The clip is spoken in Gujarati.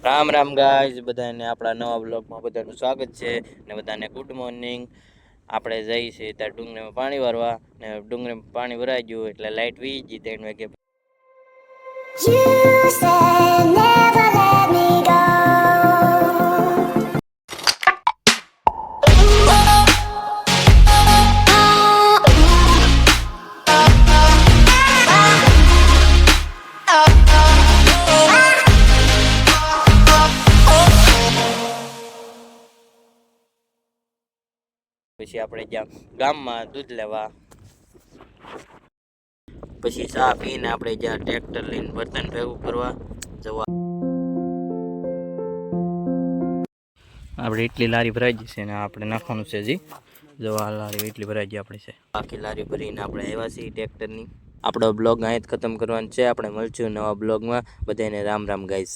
રામ રામ ગાઈઝ, બધાને આપણા નવા બ્લોગમાં બધાનું સ્વાગત છે ને બધાને ગુડ મોર્નિંગ. આપણે જઈએ છીએ ત્યાં ડુંગળીમાં પાણી ભરવા ને ડુંગળીમાં પાણી ભરાઈ ગયું એટલે લાઈટ વી ગઈ 3 વાગે. પછી આપણે જ્યાં ગામમાં દૂધ લેવા, પછી ચા પીને આપણે જ્યાં ટ્રેક્ટર લઈને બર્તન ભેગું કરવા જવા. આપણે એટલી લારી ભરાઈ જશે ને આપણે નાખવાનું છે જી. જવા લારી એટલી ભરાઈ ગઈ આપણે છે. બાકી લારી ભરીને આપણે આવ્યા છીએ ટ્રેક્ટરની. આપણો બ્લોગ અહીં જ ખતમ કરવાનો છે. આપણે મળશું નવા બ્લોગમાં. બધાને રામ રામ ગાઈસ.